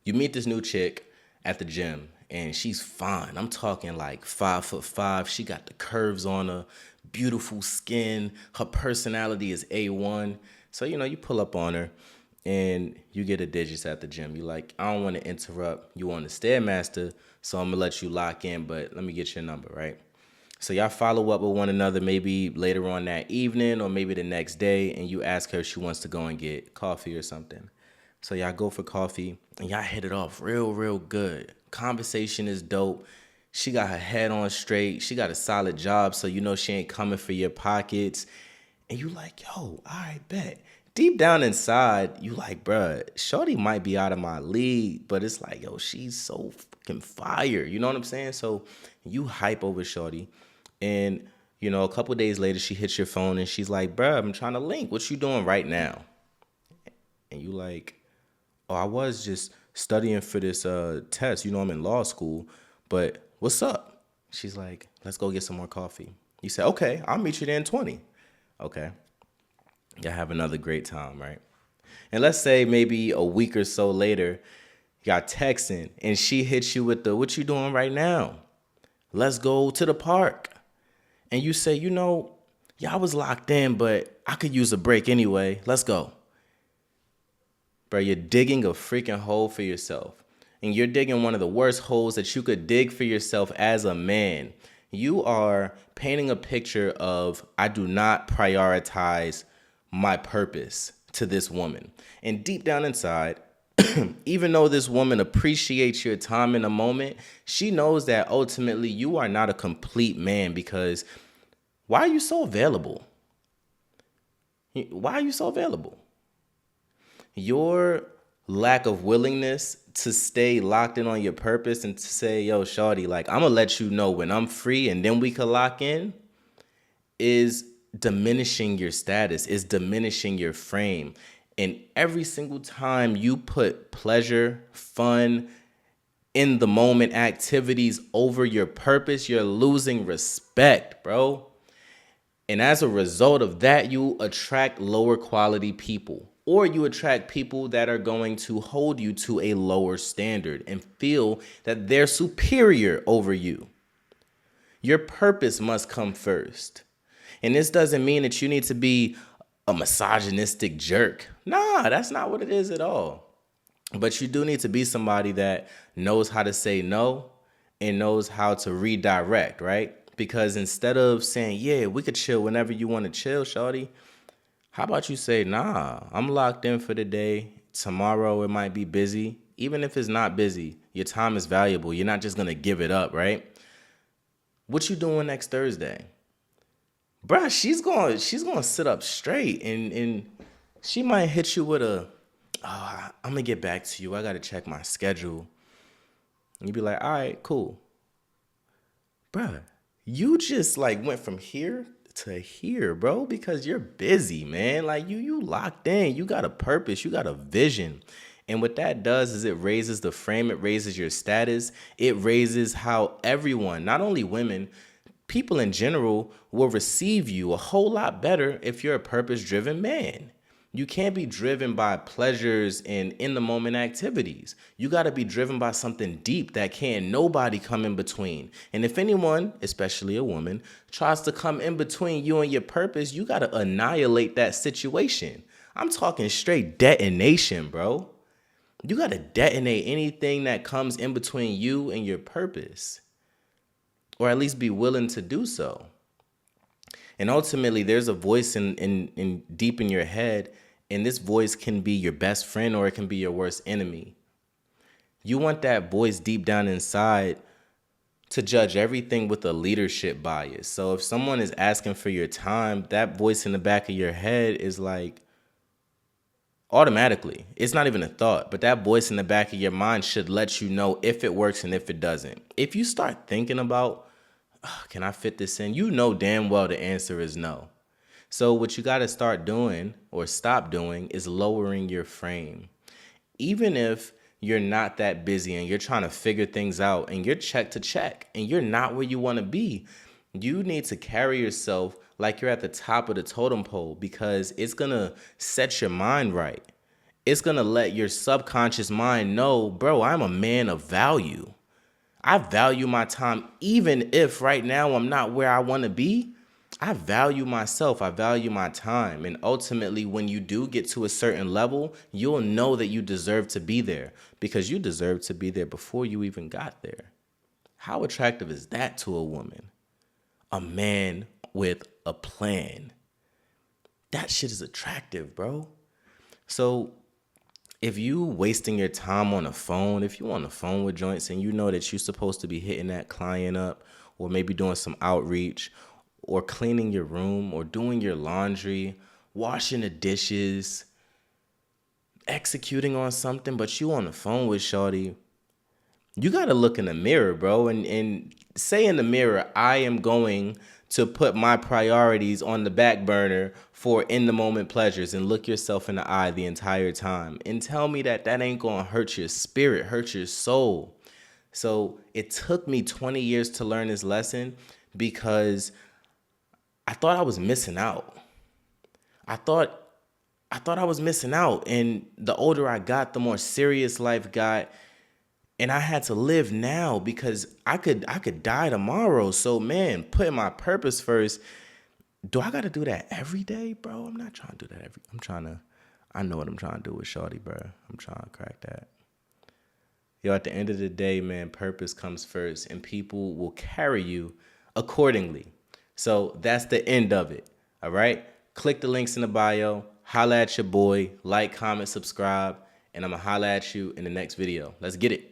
You meet this new chick at the gym and she's fine. I'm talking like 5'5". She got the curves on her, beautiful skin. Her personality is A1. So, you pull up on her and you get a digits at the gym. You like, I don't want to interrupt. You want the Stairmaster, so I'm gonna let you lock in, but let me get your number, right? So y'all follow up with one another maybe later on that evening or maybe the next day, and you ask her if she wants to go and get coffee or something. So y'all go for coffee and y'all hit it off real, real good. Conversation is dope. She got her head on straight. She got a solid job, so you know she ain't coming for your pockets. And you like, yo, all right, bet. Deep down inside, you like, bruh, Shorty might be out of my league, but it's like, yo, she's so fucking fire. You know what I'm saying? So you hype over Shorty. And, a couple days later, she hits your phone and she's like, bruh, I'm trying to link. What you doing right now? And you like, oh, I was just studying for this test. I'm in law school, but what's up? She's like, let's go get some more coffee. You say, okay, I'll meet you there in 20. Okay. Y'all have another great time, right? And let's say maybe a week or so later, y'all texting and she hits you with the, what you doing right now? Let's go to the park. And you say, y'all was locked in, but I could use a break anyway. Let's go. Bro, you're digging a freaking hole for yourself. And you're digging one of the worst holes that you could dig for yourself as a man. You are painting a picture of, I do not prioritize my purpose to this woman. And deep down inside, even though this woman appreciates your time in a moment, she knows that ultimately you are not a complete man because why are you so available? Why are you so available? Your lack of willingness to stay locked in on your purpose and to say, yo, shawty, like, I'm going to let you know when I'm free and then we could lock in is diminishing your status, is diminishing your frame. And every single time you put pleasure, fun, in the moment activities over your purpose, you're losing respect, bro. And as a result of that, you attract lower quality people, or you attract people that are going to hold you to a lower standard and feel that they're superior over you. Your purpose must come first. And this doesn't mean that you need to be a misogynistic jerk. Nah, that's not what it is at all. But you do need to be somebody that knows how to say no and knows how to redirect, right? Because instead of saying, yeah, we could chill whenever you want to chill, shawty, how about you say, nah, I'm locked in for the day. Tomorrow it might be busy. Even if it's not busy, your time is valuable. You're not just going to give it up, right? What you doing next Thursday? Bruh, she's going to sit up straight and she might hit you with a, I'm going to get back to you. I got to check my schedule. And you be like, all right, cool. Bruh, you just like went from here to here, bro, because you're busy, man. Like you locked in. You got a purpose. You got a vision. And what that does is it raises the frame. It raises your status. It raises how everyone, not only women, people in general will receive you a whole lot better if you're a purpose-driven man. You can't be driven by pleasures and in-the-moment activities. You got to be driven by something deep that can't nobody come in between. And if anyone, especially a woman, tries to come in between you and your purpose, you got to annihilate that situation. I'm talking straight detonation, bro. You got to detonate anything that comes in between you and your purpose, or at least be willing to do so. And ultimately, there's a voice in deep in your head, and this voice can be your best friend or it can be your worst enemy. You want that voice deep down inside to judge everything with a leadership bias. So if someone is asking for your time, that voice in the back of your head is like, automatically, it's not even a thought, but that voice in the back of your mind should let you know if it works and if it doesn't. If you start thinking about, can I fit this in? You know damn well the answer is no. So what you got to start doing or stop doing is lowering your frame. Even if you're not that busy and you're trying to figure things out and you're check to check and you're not where you want to be, you need to carry yourself like you're at the top of the totem pole because it's going to set your mind right. It's going to let your subconscious mind know, bro, I'm a man of value. I value my time, even if right now I'm not where I want to be. I value myself. I value my time. And ultimately, when you do get to a certain level, you'll know that you deserve to be there because you deserve to be there before you even got there. How attractive is that to a woman? A man with a plan. That shit is attractive, bro. So if you wasting your time on the phone, if you on the phone with joints and you know that you're supposed to be hitting that client up or maybe doing some outreach or cleaning your room or doing your laundry, washing the dishes, executing on something, but you on the phone with shorty, you got to look in the mirror, bro, and say in the mirror, I am going to put my priorities on the back burner for in the moment pleasures, and look yourself in the eye the entire time and tell me that that ain't going to hurt your spirit, hurt your soul. So it took me 20 years to learn this lesson because I thought I was missing out. I thought I was missing out, and the older I got, the more serious life got. And I had to live now because I could die tomorrow. So man, putting my purpose first. Do I gotta do that every day, bro? I'm not trying to do that I know what I'm trying to do with shorty, bro. I'm trying to crack that. Yo, at the end of the day, man, purpose comes first and people will carry you accordingly. So that's the end of it. All right. Click the links in the bio, holla at your boy, like, comment, subscribe, and I'm gonna holla at you in the next video. Let's get it.